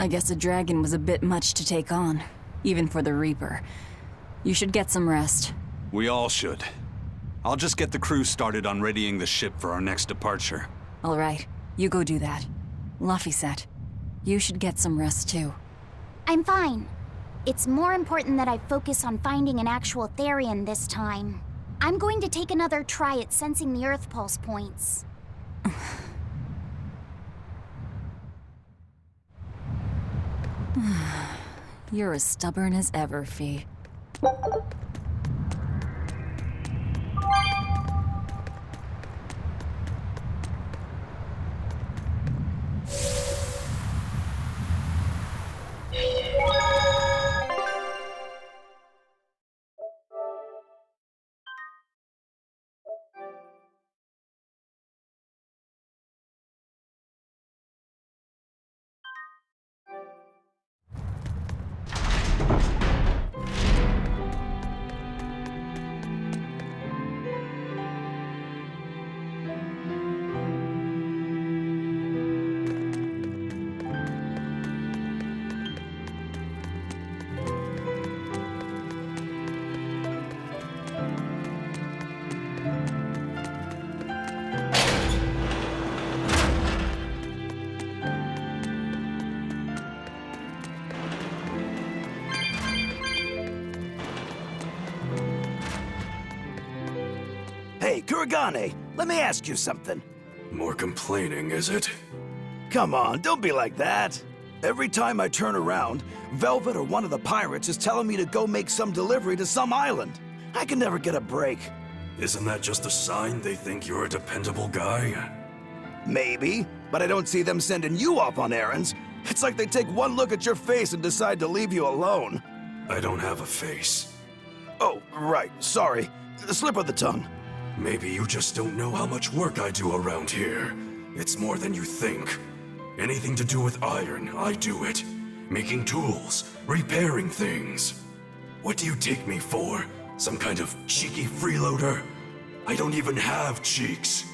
I guess a dragon was a bit much to take on, even for the Reaper. You should get some rest. We all should. I'll just get the crew started on readying the ship for our next departure. All right, you go do that. Laphicet, you should get some rest too. I'm fine. It's more important that I focus on finding an actual Therian this time. I'm going to take another try at sensing the Earth Pulse points. You're as stubborn as ever, Fee. Hey, Kuragane, let me ask you something. More complaining, is it? Come on, don't be like that. Every time I turn around, Velvet or one of the pirates is telling me to go make some delivery to some island. I can never get a break. Isn't that just a sign they think you're a dependable guy? Maybe, but I don't see them sending you off on errands. It's like they take one look at your face and decide to leave you alone. I don't have a face. Oh, right, sorry. Slip of the tongue. Maybe you just don't know how much work I do around here. It's more than you think. Anything to do with iron, I do it. Making tools, repairing things. What do you take me for? Some kind of cheeky freeloader? I don't even have cheeks.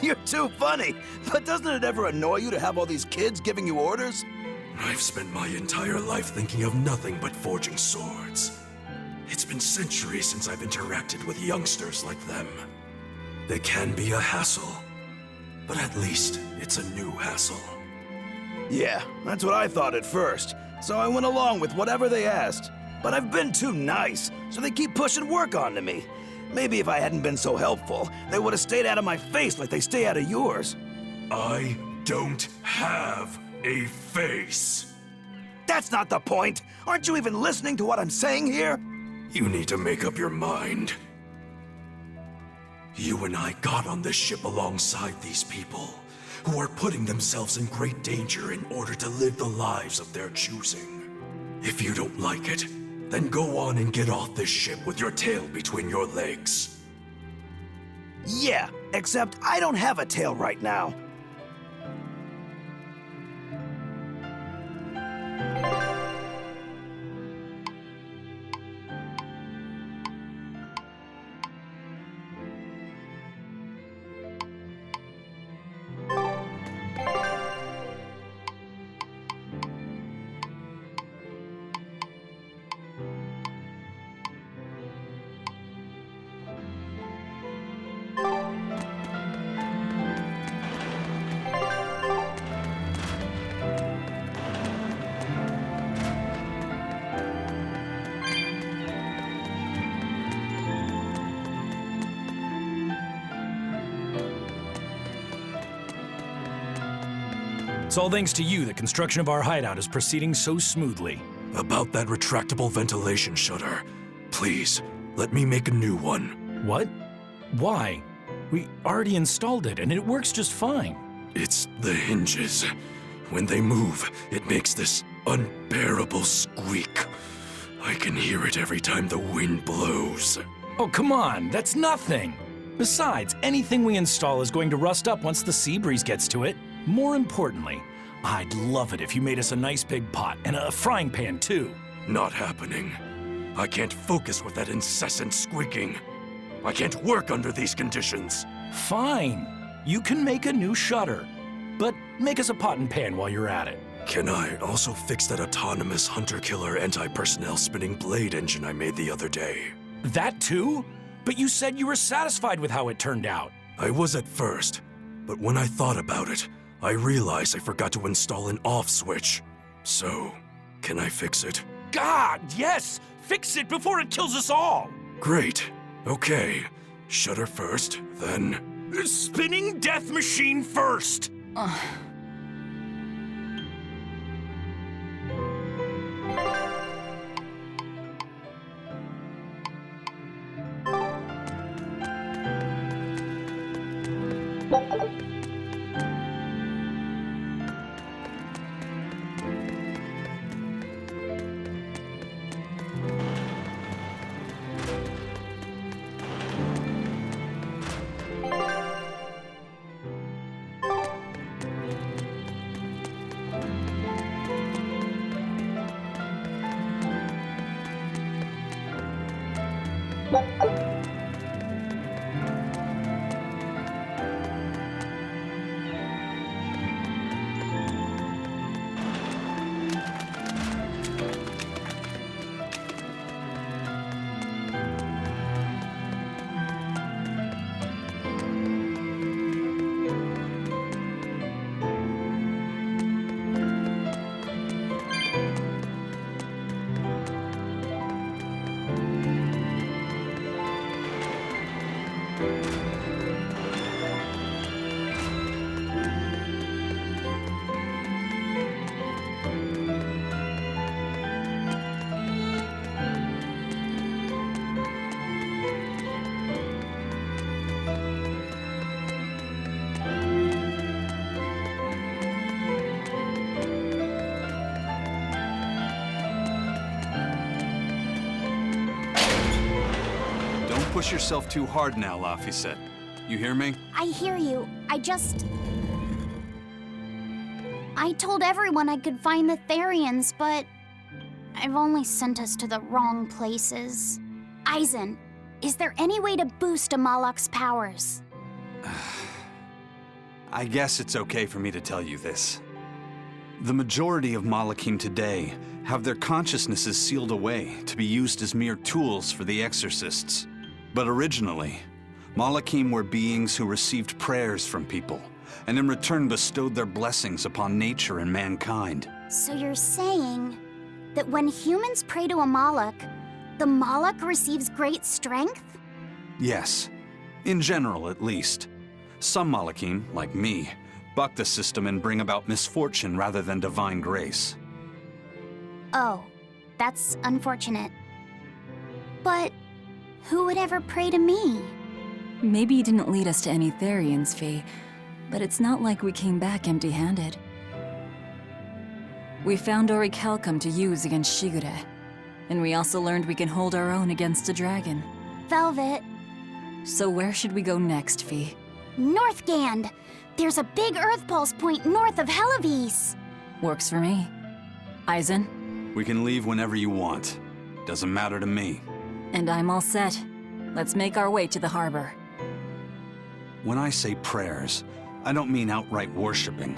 You're too funny. But doesn't it ever annoy you to have all these kids giving you orders? I've spent my entire life thinking of nothing but forging swords. It's been centuries since I've interacted with youngsters like them. They can be a hassle, but at least it's a new hassle. Yeah, that's what I thought at first, so I went along with whatever they asked. But I've been too nice, so they keep pushing work onto me. Maybe if I hadn't been so helpful, they would have stayed out of my face like they stay out of yours. I don't have a face. That's not the point! Aren't you even listening to what I'm saying here? You need to make up your mind. You and I got on this ship alongside these people, who are putting themselves in great danger in order to live the lives of their choosing. If you don't like it, then go on and get off this ship with your tail between your legs. Yeah, except I don't have a tail right now. It's all thanks to you that construction of our hideout is proceeding so smoothly. About that retractable ventilation shutter, please, let me make a new one. What? Why? We already installed it, and it works just fine. It's the hinges. When they move, it makes this unbearable squeak. I can hear it every time the wind blows. Oh, come on, that's nothing. Besides, anything we install is going to rust up once the sea breeze gets to it. More importantly, I'd love it if you made us a nice big pot and a frying pan, too. Not happening. I can't focus with that incessant squeaking. I can't work under these conditions. Fine. You can make a new shutter. But Make us a pot and pan while you're at it. Can I also fix that autonomous hunter-killer anti-personnel spinning blade engine I made the other day? That too? But you said you were satisfied with how it turned out. I was at first, but when I thought about it, I realized I forgot to install an off switch. So, can I fix it? God, yes! Fix it before it kills us all! Great. Okay. Shutter first, then... Spinning death machine first! Push yourself too hard now, Laphicet. You hear me? I hear you. I told everyone I could find the Therians, but I've only sent us to the wrong places. Aizen, is there any way to boost Amalok's powers? I guess it's okay for me to tell you this. The majority of Malakim today have their consciousnesses sealed away to be used as mere tools for the exorcists. But originally, Malakim were beings who received prayers from people, and in return bestowed their blessings upon nature and mankind. So you're saying that when humans pray to Amalok, the Malak receives great strength? Yes. In general, at least. Some Malakim, like me, buck the system and bring about misfortune rather than divine grace. Oh, that's unfortunate. But who would ever pray to me? Maybe you didn't lead us to any Therians, Fee, but it's not like we came back empty-handed. We found Orichalcum to use against Shigure, and we also learned we can hold our own against a dragon. Velvet. So where should we go next, Fee? Northgand! There's a big Earth Pulse point north of Helavis! Works for me. Aizen? We can leave whenever you want. Doesn't matter to me. And I'm all set. Let's make our way to the harbor. When I say prayers, I don't mean outright worshipping.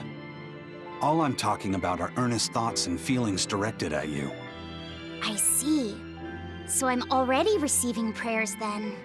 All I'm talking about are earnest thoughts and feelings directed at you. I see. So I'm already receiving prayers then.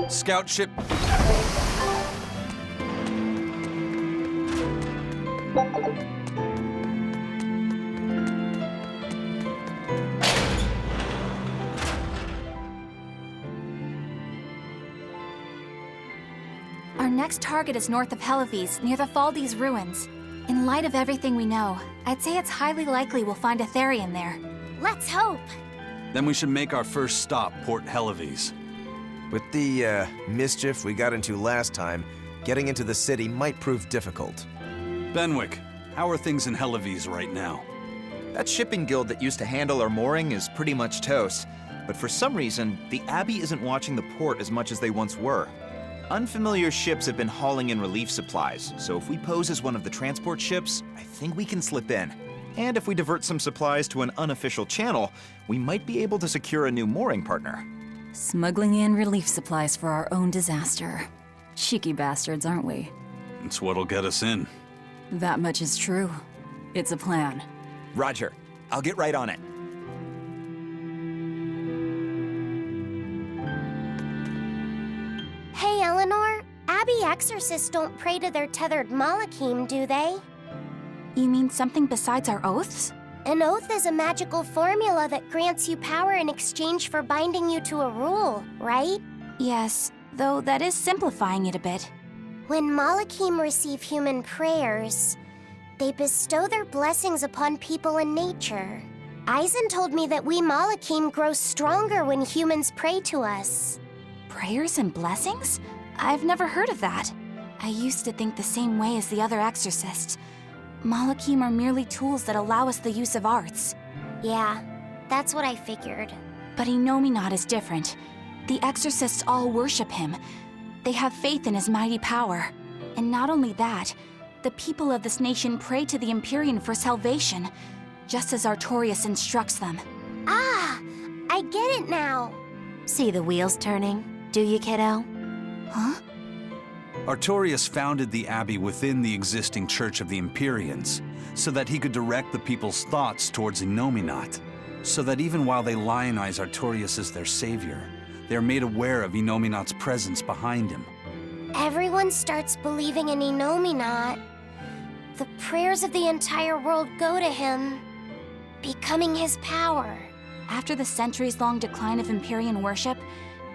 Scout ship. Our next target is north of Helives, near the Faldes ruins. In light of everything we know, I'd say it's highly likely we'll find a Therian there. Let's hope. Then we should make our first stop, Port Helives. With the mischief we got into last time, getting into the city might prove difficult. Benwick, how are things in Helives right now? That shipping guild that used to handle our mooring is pretty much toast, but for some reason, the Abbey isn't watching the port as much as they once were. Unfamiliar ships have been hauling in relief supplies, so if we pose as one of the transport ships, I think we can slip in. And if we divert some supplies to an unofficial channel, we might be able to secure a new mooring partner. Smuggling in relief supplies for our own disaster. Cheeky bastards, aren't we? It's what'll get us in. That much is true. It's a plan. Roger. I'll get right on it. Hey, Eleanor. Abbey exorcists don't pray to their tethered Malachim, do they? You mean something besides our oaths? An oath is a magical formula that grants you power in exchange for binding you to a rule, right? Yes, though that is simplifying it a bit. When Malachim receive human prayers, they bestow their blessings upon people and nature. Eisen told me that we Malachim grow stronger when humans pray to us. Prayers and blessings? I've never heard of that. I used to think the same way as the other exorcists. Malachim are merely tools that allow us the use of arts. Yeah, that's what I figured. But Innominat is different. The exorcists all worship him. They have faith in his mighty power. And not only that, the people of this nation pray to the Empyrean for salvation, just as Artorias instructs them. Ah, I get it now. See the wheels turning, do you, kiddo? Huh? Artorias founded the Abbey within the existing Church of the Empyreans, so that he could direct the people's thoughts towards Innominat, so that even while they lionize Artorias as their savior, they are made aware of Innominat's presence behind him. Everyone starts believing in Innominat. The prayers of the entire world go to him, becoming his power. After the centuries-long decline of Empyrean worship,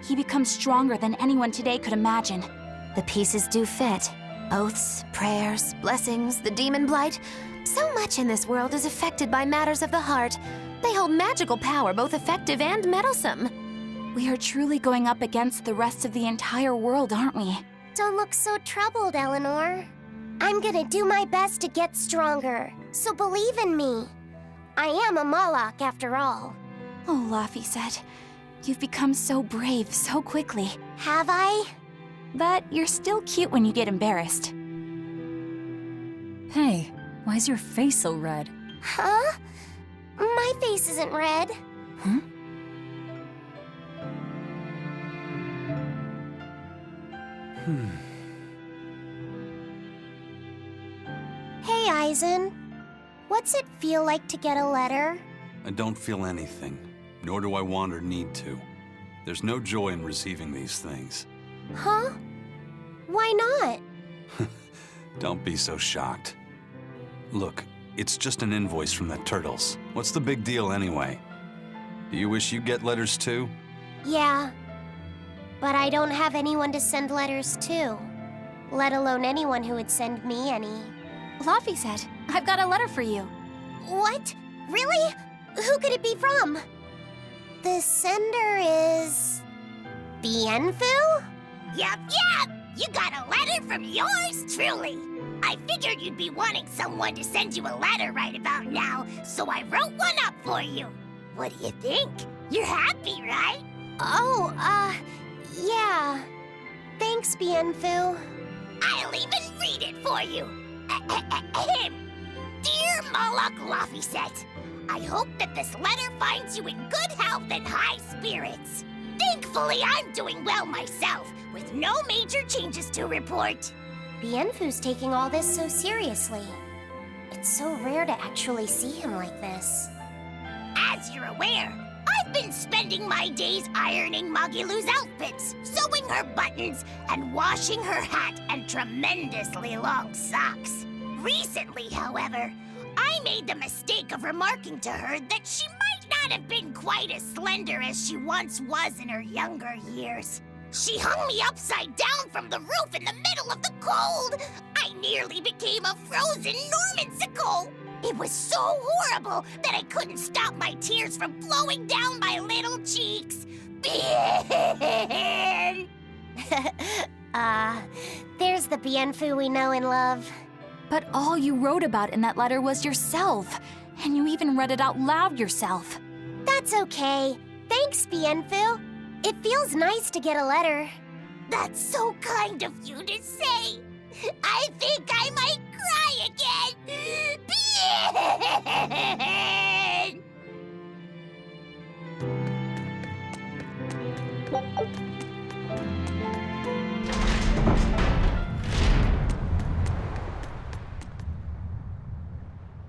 he becomes stronger than anyone today could imagine. The pieces do fit. Oaths, prayers, blessings, the demon blight. So much in this world is affected by matters of the heart. They hold magical power, both effective and meddlesome. We are truly going up against the rest of the entire world, aren't we? Don't look so troubled, Eleanor. I'm gonna do my best to get stronger, so believe in me. I am a Malak, after all. Oh, Laphicet, you've become so brave so quickly. Have I? But you're still cute when you get embarrassed. Hey, why's your face so red? Huh? My face isn't red. Huh? Hey, Eisen. What's it feel like to get a letter? I don't feel anything, nor do I want or need to. There's no joy in receiving these things. Huh? Why not? Don't be so shocked. Look, it's just an invoice from the turtles. What's the big deal anyway? Do you wish you get letters too? Yeah. But I don't have anyone to send letters to. Let alone anyone who would send me any. Laphicet, I've got a letter for you. What? Really? Who could it be from? The sender is... Bienfu? Yep. You got a letter from yours truly. I figured you'd be wanting someone to send you a letter right about now, so I wrote one up for you. What do you think? You're happy, right? Oh, yeah. Thanks, Bienfu. I'll even read it for you. Dear Moloch Laphicet, I hope that this letter finds you in good health and high spirits. Thankfully, I'm doing well myself, with no major changes to report. Bienfu's taking all this so seriously. It's so rare to actually see him like this. As you're aware, I've been spending my days ironing Magilu's outfits, sewing her buttons, and washing her hat and tremendously long socks. Recently, however, I made the mistake of remarking to her that she might not have been quite as slender as she once was in her younger years. She hung me upside down from the roof in the middle of the cold. I nearly became a frozen Normansicle. It was so horrible that I couldn't stop my tears from flowing down my little cheeks. Bien! There's the Bienfu we know and love. But all you wrote about in that letter was yourself. And you even read it out loud yourself. That's okay. Thanks, Bienfu. It feels nice to get a letter. That's so kind of you to say. I think I might cry again. Bien!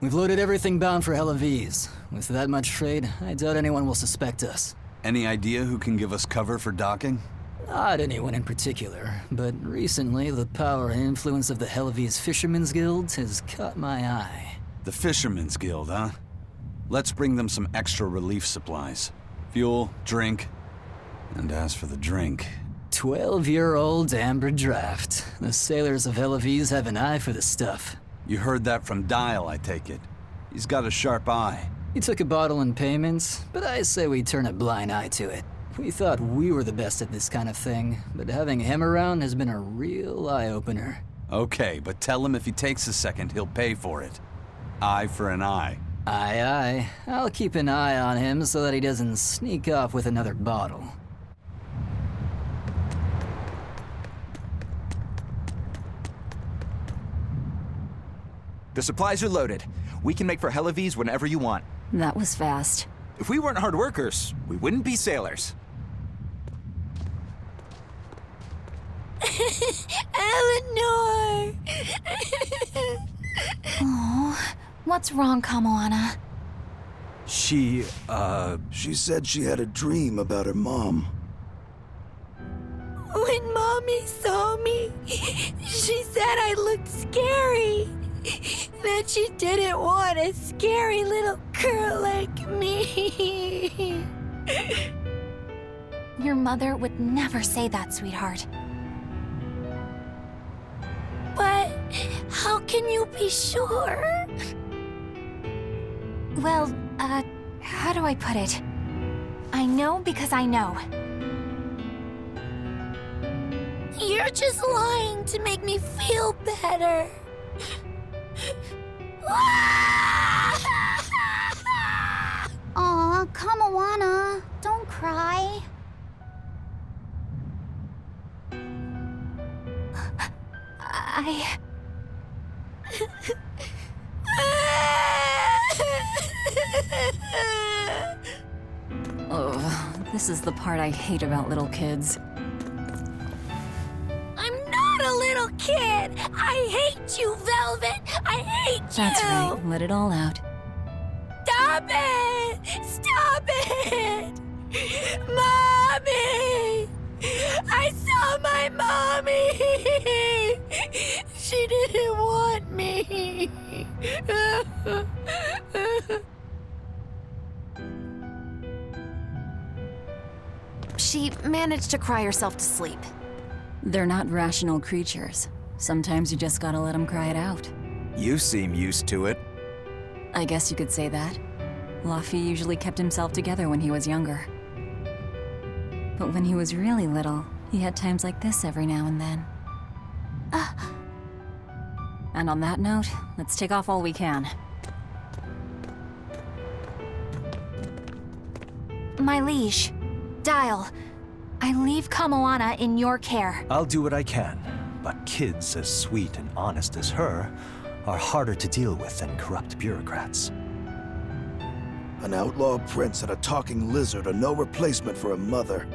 We've loaded everything bound for Helaviz. With that much trade, I doubt anyone will suspect us. Any idea who can give us cover for docking? Not anyone in particular, but recently the power and influence of the Helaviz Fishermen's Guild has caught my eye. The Fishermen's Guild, huh? Let's bring them some extra relief supplies. Fuel, drink. And as for the drink... 12-year-old amber draft. The sailors of Helaviz have an eye for the stuff. You heard that from Dial, I take it. He's got a sharp eye. He took a bottle in payments, but I say we turn a blind eye to it. We thought we were the best at this kind of thing, but having him around has been a real eye-opener. Okay, but tell him if he takes a second, he'll pay for it. Eye for an eye. Aye, aye. I'll keep an eye on him so that he doesn't sneak off with another bottle. The supplies are loaded. We can make for Helaviz whenever you want. That was fast. If we weren't hard workers, we wouldn't be sailors. Eleanor! Oh, what's wrong, Kamoana? She said she had a dream about her mom. When Mommy saw me, she said I looked scary. That she didn't want a scary little girl like me. Your mother would never say that, sweetheart. But how can you be sure? Well, how do I put it? I know because I know. You're just lying to make me feel better. Aw, Kamawana, don't cry. Oh, this is the part I hate about little kids. I'm not a little kid! I hate you, Velvet! I hate you! That's right, let it all out. Stop it! Stop it! Mommy! I saw my mommy! She didn't want me! She managed to cry herself to sleep. They're not rational creatures. Sometimes you just gotta let them cry it out. You seem used to it. I guess you could say that. Laffy usually kept himself together when he was younger. But when he was really little, he had times like this every now and then. And on that note, let's take off all we can. My liege, Dial, I leave Kamoana in your care. I'll do what I can, but kids as sweet and honest as her are harder to deal with than corrupt bureaucrats. An outlaw prince and a talking lizard are no replacement for a mother.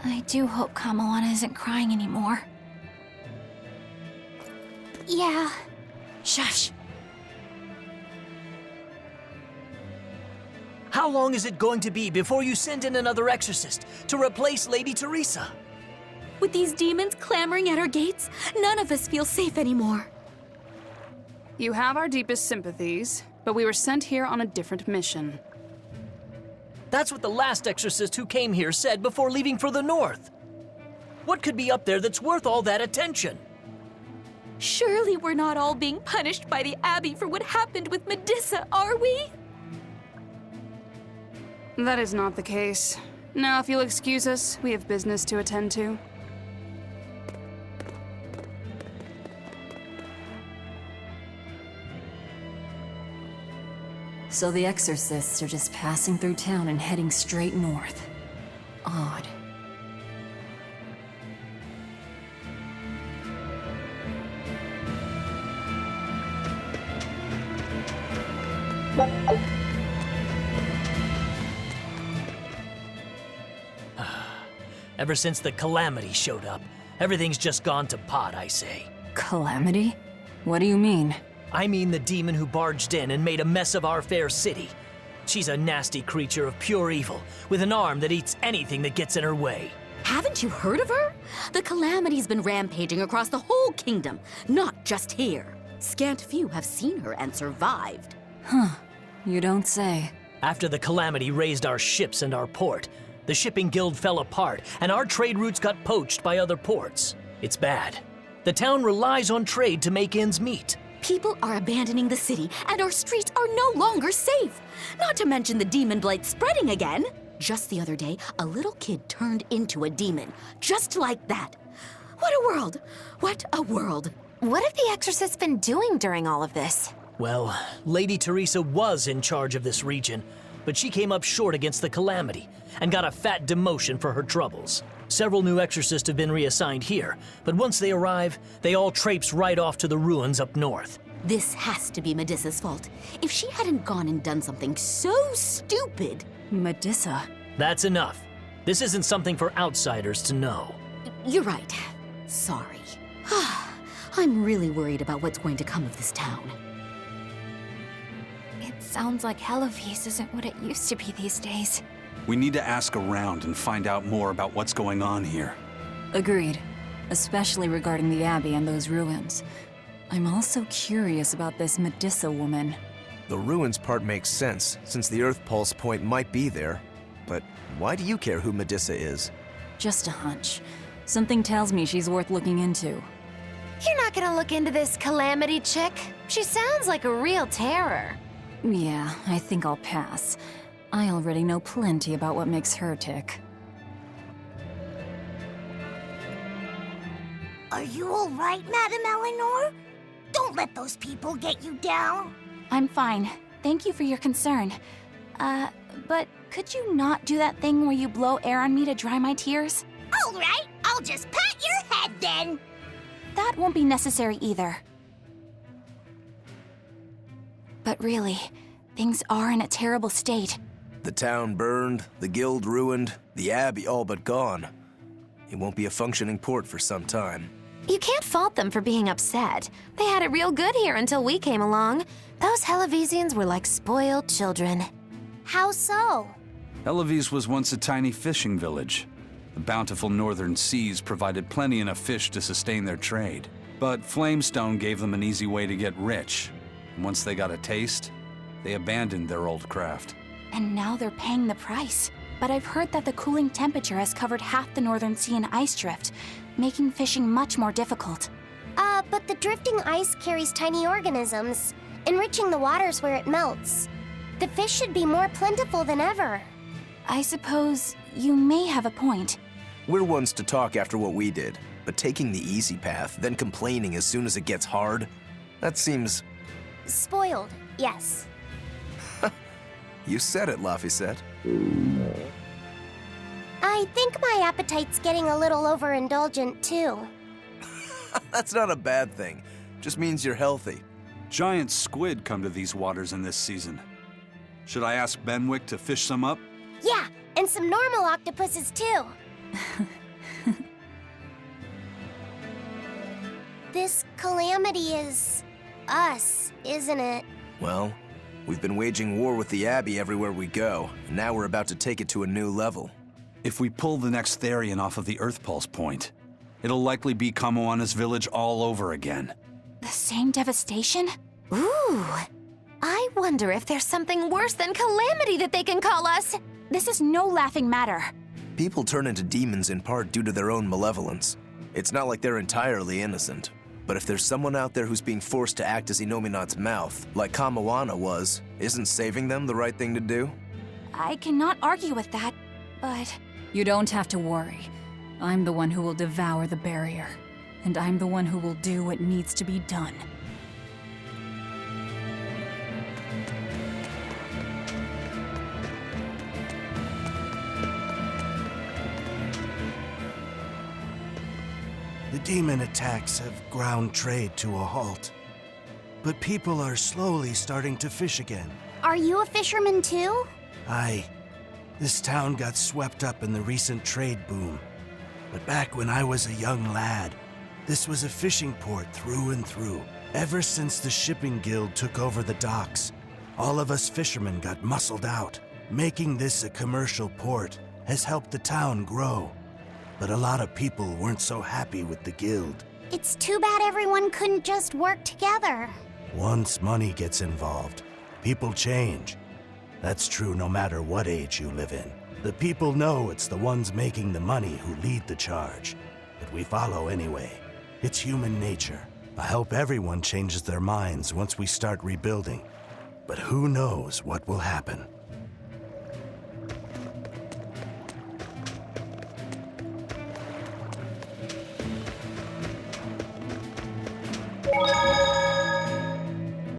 I do hope Kamalana isn't crying anymore. Yeah. Shush. How long is it going to be before you send in another exorcist to replace Lady Teresa? With these demons clamoring at our gates, none of us feel safe anymore. You have our deepest sympathies, but we were sent here on a different mission. That's what the last exorcist who came here said before leaving for the north. What could be up there that's worth all that attention? Surely we're not all being punished by the Abbey for what happened with Medusa, are we? That is not the case. Now, if you'll excuse us, we have business to attend to. So the exorcists are just passing through town and heading straight north. Odd. Ever since the Calamity showed up, everything's just gone to pot, I say. Calamity? What do you mean? I mean the demon who barged in and made a mess of our fair city. She's a nasty creature of pure evil, with an arm that eats anything that gets in her way. Haven't you heard of her? The Calamity's been rampaging across the whole kingdom, not just here. Scant few have seen her and survived. Huh. You don't say. After the Calamity raised our ships and our port, the shipping guild fell apart, and our trade routes got poached by other ports. It's bad. The town relies on trade to make ends meet. People are abandoning the city, and our streets are no longer safe. Not to mention the demon blight spreading again. Just the other day, a little kid turned into a demon. Just like that. What a world! What a world! What have the exorcists been doing during all of this? Well, Lady Teresa was in charge of this region, but she came up short against the Calamity and got a fat demotion for her troubles. Several new exorcists have been reassigned here, but once they arrive, they all traipse right off to the ruins up north. This has to be Medusa's fault. If she hadn't gone and done something so stupid... Medusa? That's enough. This isn't something for outsiders to know. You're right. Sorry. I'm really worried about what's going to come of this town. It sounds like Heloise isn't what it used to be these days. We need to ask around and find out more about what's going on here. Agreed. Especially regarding the Abbey and those ruins. I'm also curious about this Medusa woman. The ruins part makes sense, since the Earth Pulse point might be there. But why do you care who Medusa is? Just a hunch. Something tells me she's worth looking into. You're not gonna look into this Calamity chick? She sounds like a real terror. Yeah, I think I'll pass. I already know plenty about what makes her tick. Are you all right, Madam Eleanor? Don't let those people get you down. I'm fine. Thank you for your concern. But could you not do that thing where you blow air on me to dry my tears? All right, I'll just pat your head then. That won't be necessary either. But really, things are in a terrible state. The town burned, the guild ruined, the abbey all but gone. It won't be a functioning port for some time. You can't fault them for being upset. They had it real good here until we came along. Those Helovisians were like spoiled children. How so? Heloise was once a tiny fishing village. The bountiful northern seas provided plenty enough fish to sustain their trade. But Flamestone gave them an easy way to get rich. And once they got a taste, they abandoned their old craft. And now they're paying the price. But I've heard that the cooling temperature has covered half the northern sea in ice drift, making fishing much more difficult. But the drifting ice carries tiny organisms, enriching the waters where it melts. The fish should be more plentiful than ever. I suppose You may have a point. We're ones to talk after what we did, but taking the easy path, then complaining as soon as it gets hard, that seems... Spoiled, yes. You said it, Laphicet. I think my appetite's getting a little overindulgent, too. That's not a bad thing. Just means you're healthy. Giant squid come to these waters in this season. Should I ask Benwick to fish some up? Yeah, and some normal octopuses, too. This calamity is... us, isn't it? Well, we've been waging war with the Abbey everywhere we go, and now we're about to take it to a new level. If we pull the next Therian off of the Earth Pulse point, it'll likely be Kamoana's village all over again. The same devastation? Ooh. I wonder if there's something worse than calamity that they can call us. This is no laughing matter. People turn into demons in part due to their own malevolence. It's not like they're entirely innocent. But if there's someone out there who's being forced to act as Inominat's mouth, like Kamoana was, isn't saving them the right thing to do? I cannot argue with that, but... You don't have to worry. I'm the one who will devour the barrier. And I'm the one who will do what needs to be done. The demon attacks have ground trade to a halt. But people are slowly starting to fish again. Are you a fisherman too? Aye. This town got swept up in the recent trade boom. But back when I was a young lad, this was a fishing port through and through. Ever since the shipping guild took over the docks, all of us fishermen got muscled out. Making this a commercial port has helped the town grow. But a lot of people weren't so happy with the guild. It's too bad everyone couldn't just work together. Once money gets involved, people change. That's true no matter what age you live in. The people know it's the ones making the money who lead the charge. But we follow anyway. It's human nature. I hope everyone changes their minds once we start rebuilding. But who knows what will happen.